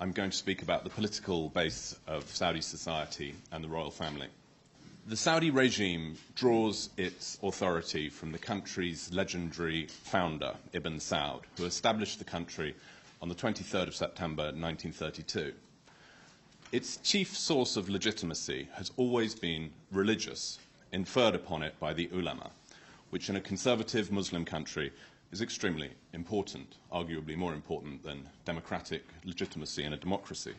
I'm going to speak about the political base of Saudi society and the royal family. The Saudi regime draws its authority from the country's legendary founder, Ibn Saud, who established the country on the 23rd of September 1932. Its chief source of legitimacy has always been religious, inferred upon it by the ulama, which in a conservative Muslim country is extremely important, arguably more important than democratic legitimacy in a democracy.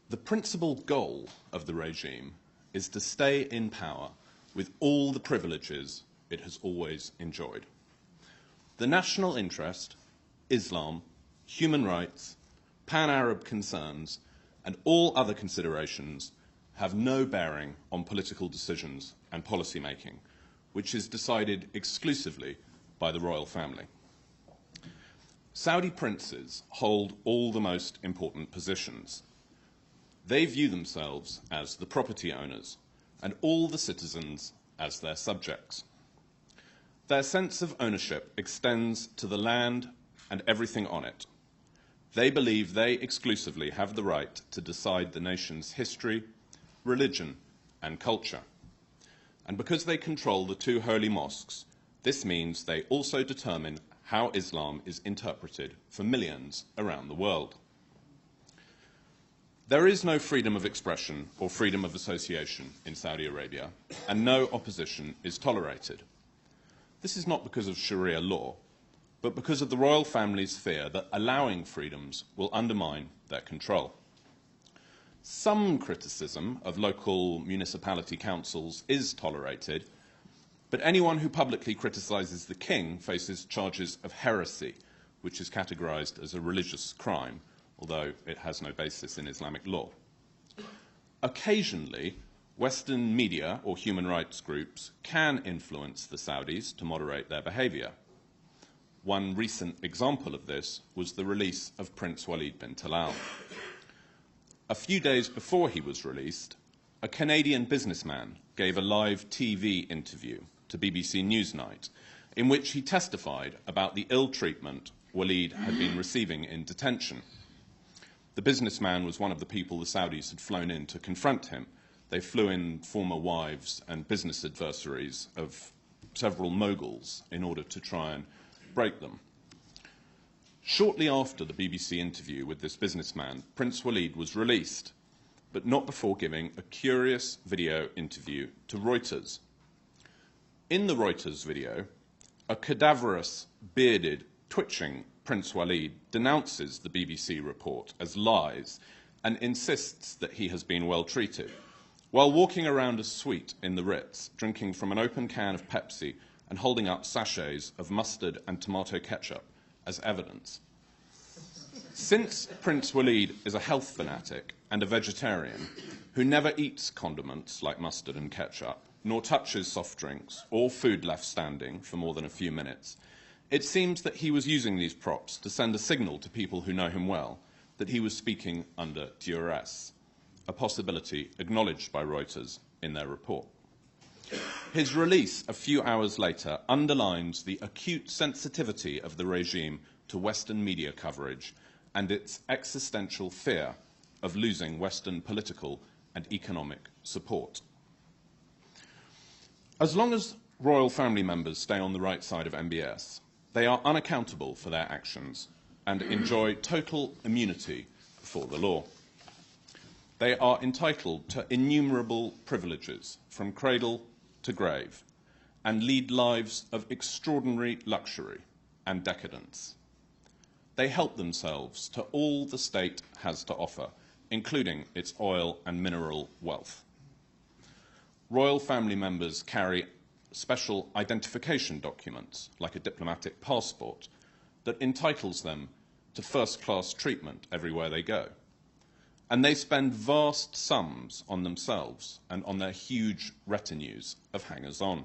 The principal goal of the regime is to stay in power with all the privileges it has always enjoyed. The national interest, Islam, human rights, pan-Arab concerns, and all other considerations have no bearing on political decisions and policy making, which is decided exclusively by the royal family. Saudi princes hold all the most important positions. They view themselves as the property owners and all the citizens as their subjects. Their sense of ownership extends to the land and everything on it. They believe they exclusively have the right to decide the nation's history, religion, and culture. And because they control the two holy mosques, this means they also determine how Islam is interpreted for millions around the world. There is no freedom of expression or freedom of association in Saudi Arabia, and no opposition is tolerated. This is not because of Sharia law, but because of the royal family's fear that allowing freedoms will undermine their control. Some criticism of local municipality councils is tolerated, but anyone who publicly criticizes the king faces charges of heresy, which is categorized as a religious crime, although it has no basis in Islamic law. Occasionally, Western media or human rights groups can influence the Saudis to moderate their behavior. One recent example of this was the release of Prince Walid bin Talal. A few days before he was released, a Canadian businessman gave a live TV interview to BBC Newsnight, in which he testified about the ill treatment Walid had been receiving in detention. The businessman was one of the people the Saudis had flown in to confront him. They flew in former wives and business adversaries of several moguls in order to try and break them. Shortly after the BBC interview with this businessman, Prince Walid was released, but not before giving a curious video interview to Reuters. In the Reuters video, a cadaverous, bearded, twitching Prince Walid denounces the BBC report as lies and insists that he has been well treated, while walking around a suite in the Ritz, drinking from an open can of Pepsi and holding up sachets of mustard and tomato ketchup as evidence. Since Prince Walid is a health fanatic and a vegetarian who never eats condiments like mustard and ketchup, nor touches soft drinks or food left standing for more than a few minutes, it seems that he was using these props to send a signal to people who know him well that he was speaking under duress, a possibility acknowledged by Reuters in their report. His release a few hours later underlines the acute sensitivity of the regime to Western media coverage and its existential fear of losing Western political and economic support. As long as royal family members stay on the right side of MBS, they are unaccountable for their actions and enjoy total immunity before the law. They are entitled to innumerable privileges from cradle to grave and lead lives of extraordinary luxury and decadence. They help themselves to all the state has to offer, including its oil and mineral wealth. Royal family members carry special identification documents, like a diplomatic passport, that entitles them to first-class treatment everywhere they go. And they spend vast sums on themselves and on their huge retinues of hangers-on.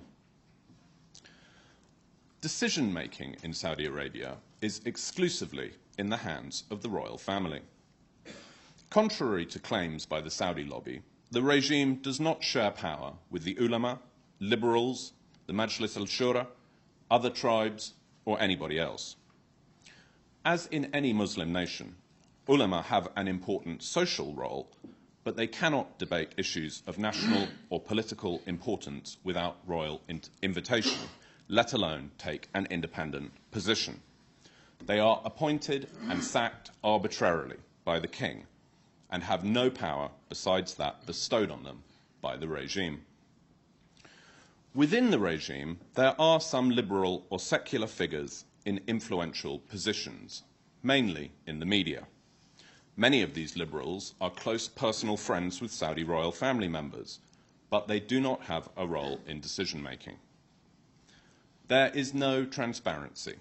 Decision-making in Saudi Arabia is exclusively in the hands of the royal family. Contrary to claims by the Saudi lobby, the regime does not share power with the ulama, liberals, the Majlis al-Shura, other tribes, or anybody else. As in any Muslim nation, Ulama have an important social role, but they cannot debate issues of national or political importance without royal invitation, let alone take an independent position. They are appointed and sacked arbitrarily by the king and have no power besides that bestowed on them by the regime. Within the regime, there are some liberal or secular figures in influential positions, mainly in the media. Many of these liberals are close personal friends with Saudi royal family members, but they do not have a role in decision-making. There is no transparency,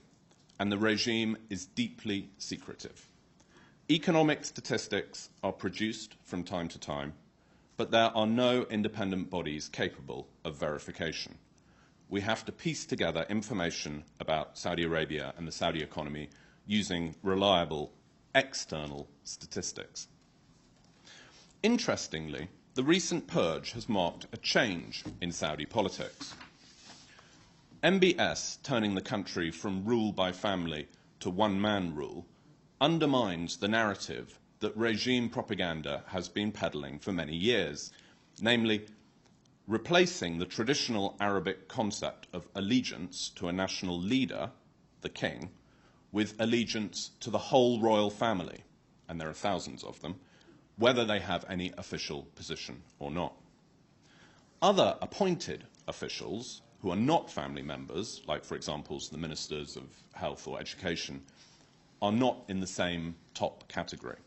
and the regime is deeply secretive. Economic statistics are produced from time to time, but there are no independent bodies capable of verification. We have to piece together information about Saudi Arabia and the Saudi economy using reliable external statistics. Interestingly, the recent purge has marked a change in Saudi politics. MBS turning the country from rule by family to one-man rule undermines the narrative that regime propaganda has been peddling for many years, namely replacing the traditional Arabic concept of allegiance to a national leader, the king, with allegiance to the whole royal family, and there are thousands of them, whether they have any official position or not. Other appointed officials who are not family members, like, for example, the ministers of health or education, are not in the same top category.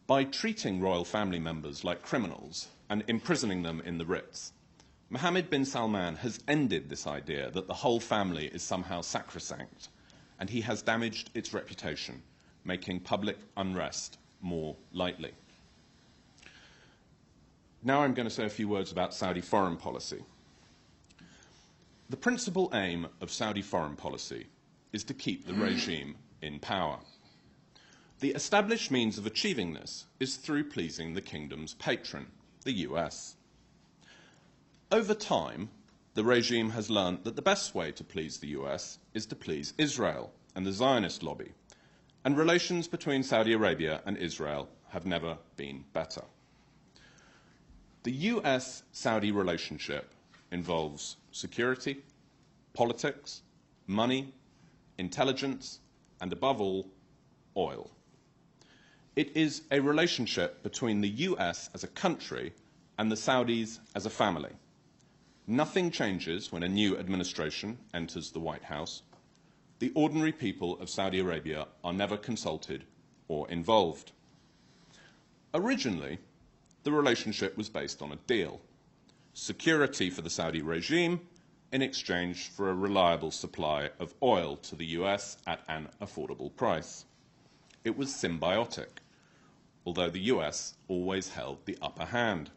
By treating royal family members like criminals and imprisoning them in the Ritz, Mohammed bin Salman has ended this idea that the whole family is somehow sacrosanct, and he has damaged its reputation, making public unrest more likely. Now I'm going to say a few words about Saudi foreign policy. The principal aim of Saudi foreign policy is to keep the regime in power. The established means of achieving this is through pleasing the kingdom's patron, the US. Over time, the regime has learned that the best way to please the US is to please Israel and the Zionist lobby, and relations between Saudi Arabia and Israel have never been better. The US-Saudi relationship involves security, politics, money, intelligence, and above all, oil. It is a relationship between the US as a country and the Saudis as a family. Nothing changes when a new administration enters the White House. The ordinary people of Saudi Arabia are never consulted or involved. Originally, the relationship was based on a deal: security for the Saudi regime in exchange for a reliable supply of oil to the US at an affordable price. It was symbiotic, although the US always held the upper hand.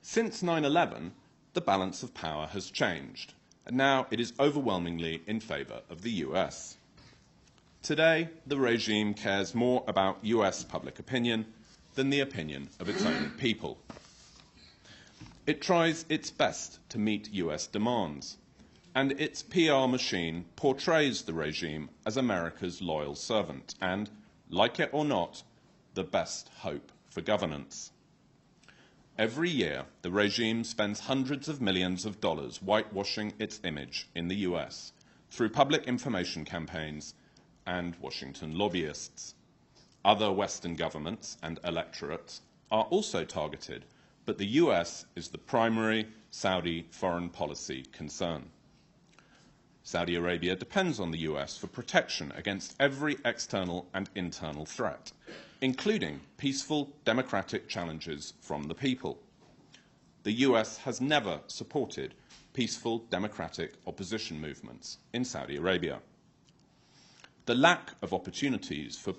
Since 9/11, the balance of power has changed, and now it is overwhelmingly in favor of the US. Today, the regime cares more about US public opinion than the opinion of its own people. It tries its best to meet US demands, and its PR machine portrays the regime as America's loyal servant and, like it or not, the best hope for governance. Every year, the regime spends hundreds of millions of dollars whitewashing its image in the US through public information campaigns and Washington lobbyists. Other Western governments and electorates are also targeted, but the US is the primary Saudi foreign policy concern. Saudi Arabia depends on the US for protection against every external and internal threat, including peaceful democratic challenges from the people. The US has never supported peaceful democratic opposition movements in Saudi Arabia. The lack of opportunities for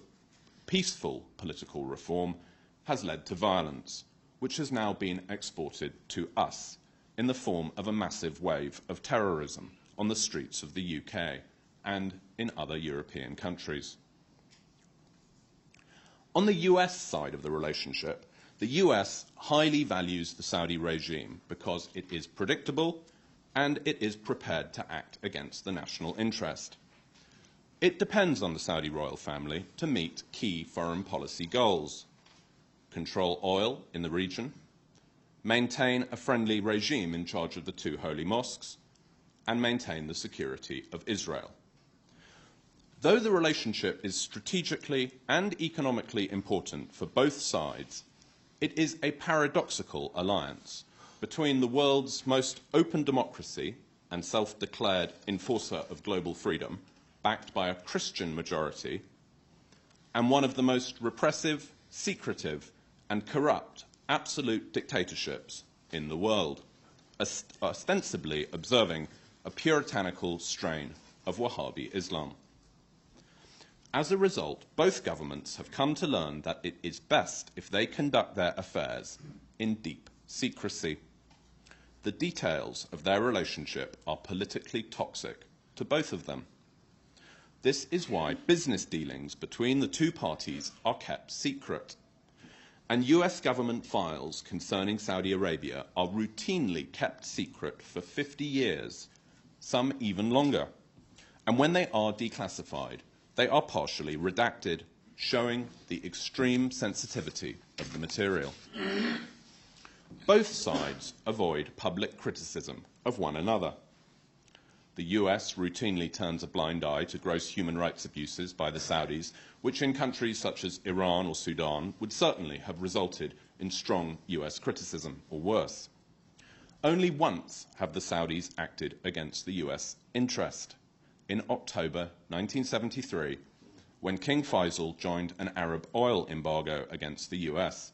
peaceful political reform has led to violence, which has now been exported to us in the form of a massive wave of terrorism on the streets of the UK and in other European countries. On the US side of the relationship, the US highly values the Saudi regime because it is predictable and it is prepared to act against the national interest. It depends on the Saudi royal family to meet key foreign policy goals: control oil in the region, maintain a friendly regime in charge of the two holy mosques, and maintain the security of Israel. Though the relationship is strategically and economically important for both sides, it is a paradoxical alliance between the world's most open democracy and self-declared enforcer of global freedom, backed by a Christian majority, and one of the most repressive, secretive, and corrupt absolute dictatorships in the world, ostensibly observing a puritanical strain of Wahhabi Islam. As a result, both governments have come to learn that it is best if they conduct their affairs in deep secrecy. The details of their relationship are politically toxic to both of them. This is why business dealings between the two parties are kept secret, and US government files concerning Saudi Arabia are routinely kept secret for 50 years, some even longer. And when they are declassified, they are partially redacted, showing the extreme sensitivity of the material. Both sides avoid public criticism of one another. The US routinely turns a blind eye to gross human rights abuses by the Saudis, which in countries such as Iran or Sudan would certainly have resulted in strong US criticism, or worse. Only once have the Saudis acted against the US interest: in October 1973, when King Faisal joined an Arab oil embargo against the US,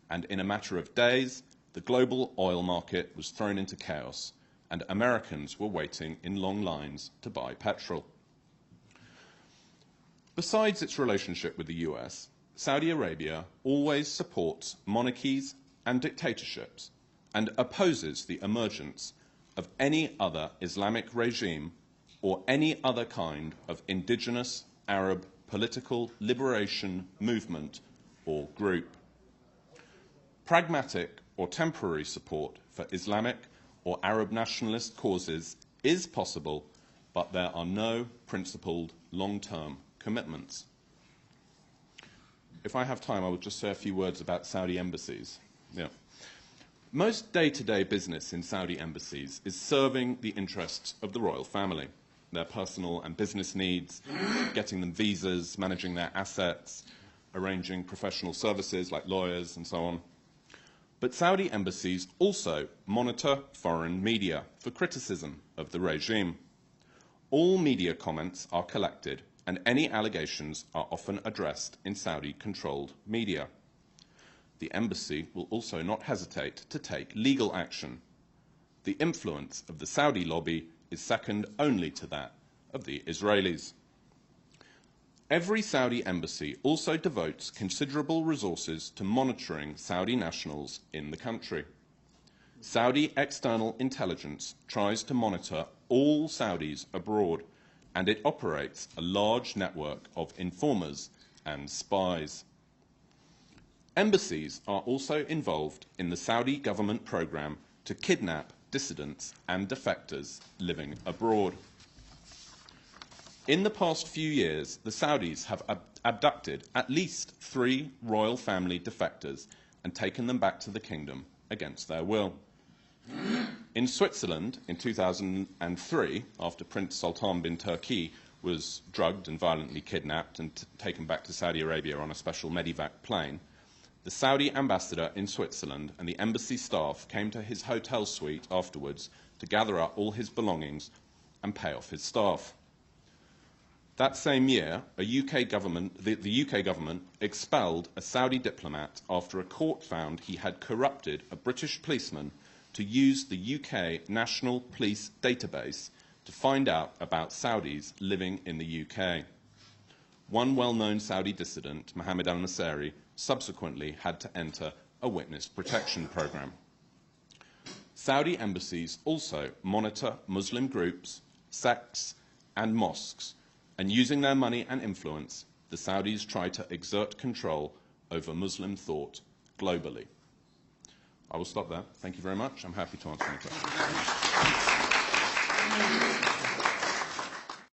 and in a matter of days, the global oil market was thrown into chaos, and Americans were waiting in long lines to buy petrol. Besides its relationship with the US, Saudi Arabia always supports monarchies and dictatorships and opposes the emergence of any other Islamic regime or any other kind of indigenous Arab political liberation movement or group. Pragmatic or temporary support for Islamic or Arab nationalist causes is possible, but there are no principled long-term commitments. If I have time, I will just say a few words about Saudi embassies. Most day-to-day business in Saudi embassies is serving the interests of the royal family, their personal and business needs, getting them visas, managing their assets, arranging professional services like lawyers and so on. But Saudi embassies also monitor foreign media for criticism of the regime. All media comments are collected, and any allegations are often addressed in Saudi-controlled media. The embassy will also not hesitate to take legal action. The influence of the Saudi lobby is second only to that of the Israelis. Every Saudi embassy also devotes considerable resources to monitoring Saudi nationals in the country. Saudi external intelligence tries to monitor all Saudis abroad, and it operates a large network of informers and spies. Embassies are also involved in the Saudi government program to kidnap dissidents and defectors living abroad. In the past few years, the Saudis have abducted at least 3 royal family defectors and taken them back to the kingdom against their will. In Switzerland, in 2003, after Prince Sultan bin Turki was drugged and violently kidnapped and taken back to Saudi Arabia on a special medevac plane, the Saudi ambassador in Switzerland and the embassy staff came to his hotel suite afterwards to gather up all his belongings and pay off his staff. That same year, the UK government expelled a Saudi diplomat after a court found he had corrupted a British policeman to use the UK National Police database to find out about Saudis living in the UK. One well-known Saudi dissident, Mohammed al-Masari, subsequently had to enter a witness protection program. Saudi embassies also monitor Muslim groups, sects, and mosques, and using their money and influence, the Saudis try to exert control over Muslim thought globally. I will stop there. Thank you very much. I'm happy to answer any questions.